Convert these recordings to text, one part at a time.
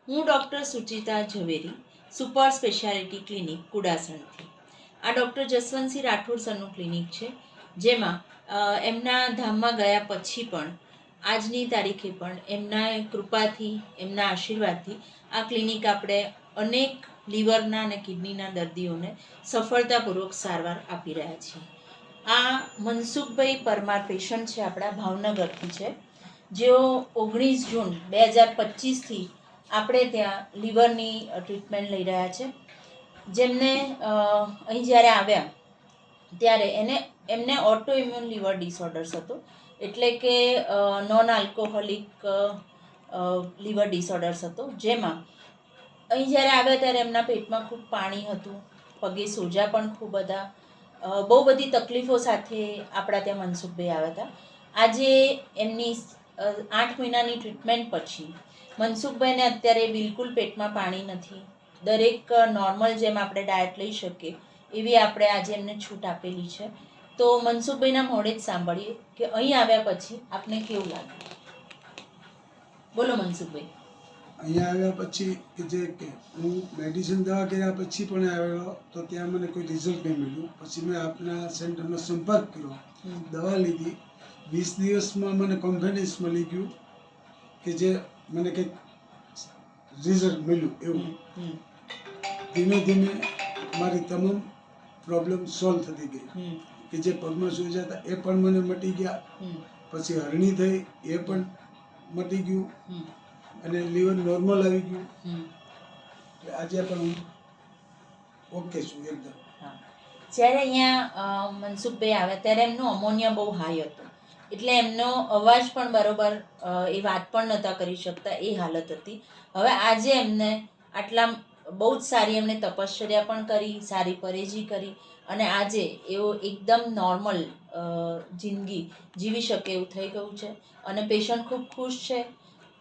હું ડૉક્ટર સુચિતા ઝવેરી, super speciality clinic કુડાસણથી. આ doctor Jaswantsinh Rathod સરનું clinic છે, જેમાં એમના ધામમાં ગયા પછી પણ આજની તારીખે પણ એમના કૃપાથી, એમના આશીર્વાદથી આ ક્લિનિક આપણે અનેક લીવરના અને કિડનીના દર્દીઓને સફળતાપૂર્વક સારવાર આપી રહ્યા છીએ. આ મનસુખભાઈ પરમાર પેશન્ટ છે, આપણા ભાવનગરથી છે, જેઓ 19 જૂન 2025થી આપણે ત્યાં લીવરની ટ્રીટમેન્ટ લઈ રહ્યા છે. જેમને અહીં જ્યારે આવ્યા ત્યારે એમને ઓટો ઇમ્યુન લીવર ડિસઓર્ડર્સ હતો, એટલે કે નોન આલ્કોહોલિક લીવર ડિસઓર્ડર્સ હતો. જેમાં અહીં જ્યારે આવ્યા ત્યારે એમના પેટમાં ખૂબ પાણી હતું, પગે સોજા પણ ખૂબ હતા, બહુ બધી તકલીફો સાથે આપણા ત્યાં મનસુખભાઈ આવ્યા હતા. આજે એમની 8 મહિનાની ટ્રીટમેન્ટ પછી મનસુખભાઈને અત્યારે બિલકુલ પેટમાં પાણી નથી. દરેક નોર્મલ જેમ આપણે ડાયટ લઈ શકીએ એવી આપણે આજે એમને છૂટ આપેલી છે. તો મનસુખભાઈના મોઢે જ સાંભળીએ કે અહીં આવ્યા પછી આપને કેવું લાગ્યું. બોલો મનસુખભાઈ. અહીંયા આવ્યા પછી કે હું મેડિસિન દવા કર્યા પછી પણ આવેલો તો ત્યાં મને કોઈ રિઝલ્ટ નહીં મળ્યું. પછી મેં આપના સેન્ટરનો સંપર્ક કર્યો, દવા લીધી. 20 દિવસમાં મને કોન્ફિડન્સ મળી ગયું કે જે મને કંઈક રિઝલ્ટ મળ્યું એવું. ધીમે ધીમે મારી તમામ પ્રોબ્લેમ સોલ્વ થતી ગઈ. કે જે પગમાં સોજા હતા એ પણ મને મટી ગયા. પછી હરણી થઈ એ પણ મટી ગયું અને લીવર નોર્મલ આવી ગયું. આજે પણ હું ઓકે છું એકદમ. જ્યારે અહીંયા મનસુખભાઈ આવ્યા ત્યારે એમનું અમોનિયા બહુ હાઈ હતું, એટલે એમનો અવાજ પણ બરોબર એ વાત પણ નહોતા કરી શકતા, એ હાલત હતી. હવે આજે એમને આટલા બહુ જ સારી એમને તપશ્ચર્યા પણ કરી, સારી પરેજી કરી અને આજે એઓ એકદમ નોર્મલ જિંદગી જીવી શકે એવું થઈ ગયું છે અને પેશન્ટ ખૂબ ખુશ છે.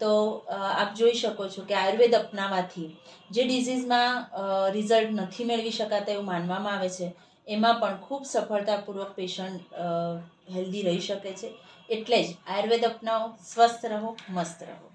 તો આપ જોઈ શકો છો કે આયુર્વેદ અપનાવવાથી જે ડિઝીઝમાં રિઝલ્ટ નથી મેળવી શકાતા એવું માનવામાં આવે છે, એમાં પણ ખૂબ સફળતાપૂર્વક પેશન્ટ હેલ્ધી રહી શકે છે. એટલે જ આયુર્વેદ અપનાવો, સ્વસ્થ રહો, મસ્ત રહો.